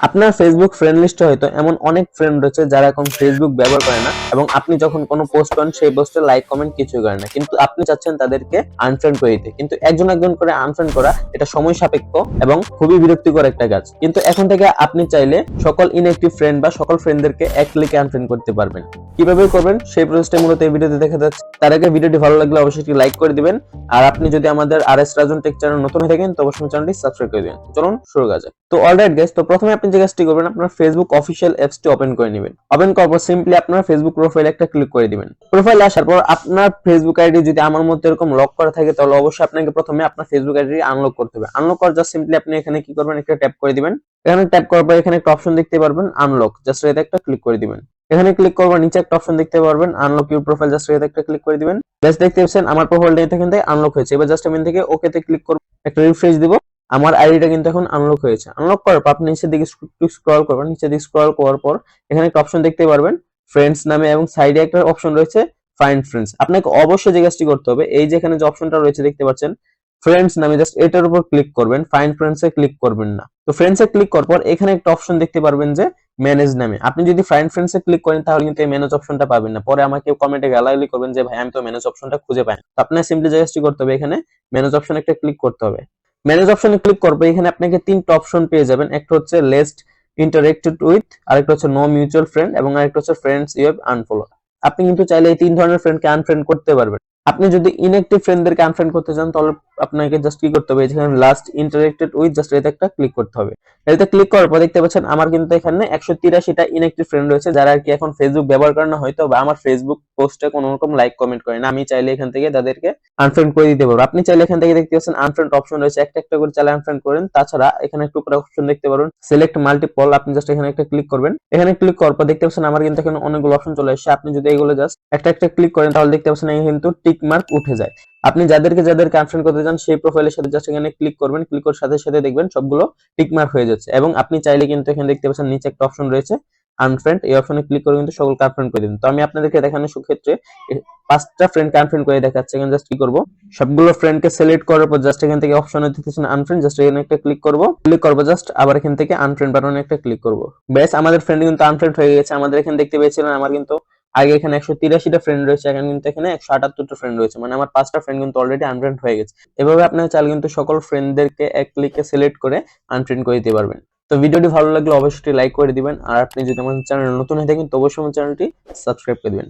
আপনার Facebook friend লিস্টে হয়তো এমন অনেক ফ্রেন্ড রয়েছে যারা এখন ফেসবুক ব্যবহার করে না এবং আপনি যখন কোনো পোস্ট করেন সেই পোস্টে লাইক কমেন্ট কিছুই করে না, কিন্তু আপনি চাচ্ছেন তাদেরকে আনফ্রেন্ড করে দিতে। কিন্তু একজন একজন করে আনফ্রেন্ড করা এটা সময় সাপেক্ষ এবং খুবই বিরক্তিকর একটা কাজ। কিন্তু এখন থেকে আপনি চাইলে সকল ইনঅ্যাক্টিভ ফ্রেন্ড বা সকল ফ্রেন্ডদেরকে এক ক্লিকে আনফ্রেন্ড করতে পারবেন। কিভাবে করবেন সেই প্রসেসটা মূলত এই ভিডিওতে দেখা যাচ্ছে। তার আগে ভিডিওটি ভালো লাগলে অবশ্যই লাইক করে দিবেন, আর আপনি যদি আমাদের RS রাজন টেক চ্যানেল নতুন হয়ে থাকেন তো অবশ্যই চ্যানেলটি সাবস্ক্রাইব করে দিবেন। চলুন শুরু করা যাক। তো অলরাইট গাইস, তো প্রথমে আপনি যে কাজটি করবেন আপনার ফেসবুক অফিশিয়াল অ্যাপসটি ওপেন করে নেবেন। ওপেন করার পর সিম্পলি আপনার ফেসবুক প্রোফাইলে একটা ক্লিক করে দিবেন। প্রোফাইলে আসার পর আপনার ফেসবুক আইডি যদি আমার মতো এরকম লক করা থাকে তাহলে অবশ্যই আপনাকে প্রথমে আপনার ফেসবুক আইডি আনলক করতে হবে। আনলক করার জাস্ট সিম্পলি আপনি এখানে কি করবেন, একটা ট্যাপ করে দিবেন। এখানে ট্যাপ করার পর এখানে একটা অপশন দেখতে পারবেন আনলক, জাস্ট এতে একটা ক্লিক করে দিবেন। এখানে ক্লিক করবার নিচে একটা অপশন দেখতে পারবেন আনলক ইউর প্রোফাইল, জাস্ট এতে একটা ক্লিক করে দিবেন। জাস্ট দেখতে পাচ্ছেন আমার প্রোফাইলটা এখান থেকে আনলক হয়েছে। এবার জাস্ট আমি এখান থেকে ওকে তে ক্লিক করব, একটা রিফ্রেশ দিব। আমার আইডিটা কিন্তু এখন আনলক হয়েছে। আনলক করার পর আপনি নিচের দিকে স্ক্রল করবেন। নিচের দিকে স্ক্রল করার পর এখানে একটা অপশন দেখতে পারবেন ফ্রেন্ডস নামে এবং সাইডে একটা অপশন রয়েছে ফাইন্ড ফ্রেন্ডস। আপনাকে অবশ্যই যে কাজটি করতে হবে, এই যে এখানে যে অপশনটা রয়েছে দেখতে পাচ্ছেন ফ্রেন্ডস নামে, জাস্ট এটার উপর ক্লিক করবেন, ফাইন্ড ফ্রেন্ডস এ ক্লিক করবেন না। তো ফ্রেন্ডস এ ক্লিক করার পর এখানে একটা অপশন দেখতে পারবেন যে ম্যানেজ নামে। আপনি যদি ফাইন্ড ফ্রেন্ডস এ ক্লিক করেন তাহলে কিন্তু এই ম্যানেজ অপশনটা পাবেন না। পরে আমাকে কমেন্টে গালাগালি করবেন যে ভাই আমি তো ম্যানেজ অপশনটা খুঁজে পাই না। তো আপনার সিম্পলি যে কাজটি করতে হবে, এখানে ম্যানেজ অপশনে একটা ক্লিক করতে হবে। ম্যানেজ অপশনে ক্লিক করবে, এখানে আপনাকে তিনটা অপশন পেয়ে যাবেন। একটা হচ্ছে লেস্ট ইন্টারেক্টেড উইথ, আরেকটা হচ্ছে নো মিউচুয়াল ফ্রেন্ড এবং আরেকটা হচ্ছে ফ্রেন্ডস ইউ হ্যাভ আনফলো। আপনি কিন্তু চাইলে এই তিন ধরনের ফ্রেন্ডকে আনফ্রেন্ড করতে পারবেন। আপনি যদি ইনঅ্যাক্টিভ ফ্রেন্ডদেরকে আনফ্রেন্ড করতে চান তাহলে আপনাকে জাস্ট কি করতে হবে, যেখানে লাস্ট ইন্টারেক্টেড উইথ, জাস্ট এতে একটা ক্লিক করতে হবে। এতে ক্লিক করার পর দেখতে পাচ্ছেন আমার কিন্তু এখানে 183টা ইনঅ্যাক্টিভ ফ্রেন্ড রয়েছে যারা আর কি এখন ফেসবুক ব্যবহার করে না, হয়তো বা আমার ফেসবুক পোস্টে কোনো রকম লাইক কমেন্ট করে না। আমি চাইলে এখান থেকে তাদেরকে আনফ্রেন্ড করে দিতে পারবো। আপনি চাইলে এখান থেকে দেখতে পাচ্ছেন আনফ্রেন্ড অপশন রয়েছে, একটা একটা করে চাইলে আনফ্রেন্ড করেন। তাছাড়া এখানে একটু উপরে অপশন দেখতে পারবেন সিলেক্ট মাল্টিপল, আপনি জাস্ট এখানে একটা ক্লিক করবেন। এখানে ক্লিক করার পর দেখতে পাচ্ছেন আমার কিন্তু এখানে অনেকগুলো অপশন চলে আসছে। আপনি যদি এগুলো জাস্ট একটা একটা ক্লিক করেন তাহলে দেখতে পাচ্ছেন এখানে কিন্তু টিক মার্ক উঠে যায়। আপনি যাদেরকে আনফ্রেন্ড করতে চান সেই প্রোফাইলের সাথে জাস্ট এখানে ক্লিক করবেন। ক্লিক করার সাথে সাথে দেখবেন সবগুলো টিক মার্ক হয়ে যাচ্ছে। এবং আপনি চাইলে কিন্তু এখানে দেখতে পাচ্ছেন নিচে একটা অপশন রয়েছে আনফ্রেন্ড, এই অপশনে ক্লিক করে কিন্তু সকলকে আনফ্রেন্ড করে দিন। তো আমি আপনাদেরকে দেখানোর ক্ষেত্রে 5টা ফ্রেন্ডকে আনফ্রেন্ড করে দেখাচ্ছি। এখানে জাস্ট কি করব, সবগুলো ফ্রেন্ডকে সিলেক্ট করার পর জাস্ট এখান থেকে অপশনে দেখতেছেন আনফ্রেন্ড, জাস্ট এখানে একটা ক্লিক করব। ক্লিক করব জাস্ট আবার এখান থেকে আনফ্রেন্ড বাটনে একটা ক্লিক করব। বেশ, আমাদের ফ্রেন্ড কিন্তু আনফ্রেন্ড হয়ে গেছে। আমাদের এখানে দেখতে পেয়েছিলেন আমার কিন্তু আগে এখানে 183টা ফ্রেন্ড রয়েছে, এখন কিন্তু এখানে 178টা ফ্রেন্ড রয়েছে, মানে আমার 5টা ফ্রেন্ড কিন্তু অলরেডি আনফ্রেন্ড হয়ে গেছে। এভাবে আপনারা চাইলে কিন্তু সকল ফ্রেন্ডদেরকে এক ক্লিকে সিলেক্ট করে আনফ্রেন্ড করে দিতে পারবেন। তো ভিডিওটি ভালো লাগলে অবশ্যই লাইক করে দিবেন, আর আপনি যদি আমার চ্যানেল নতুন হয়ে থাকেন তো অবশ্যই আমার চ্যানেলটি সাবস্ক্রাইব করে দিবেন।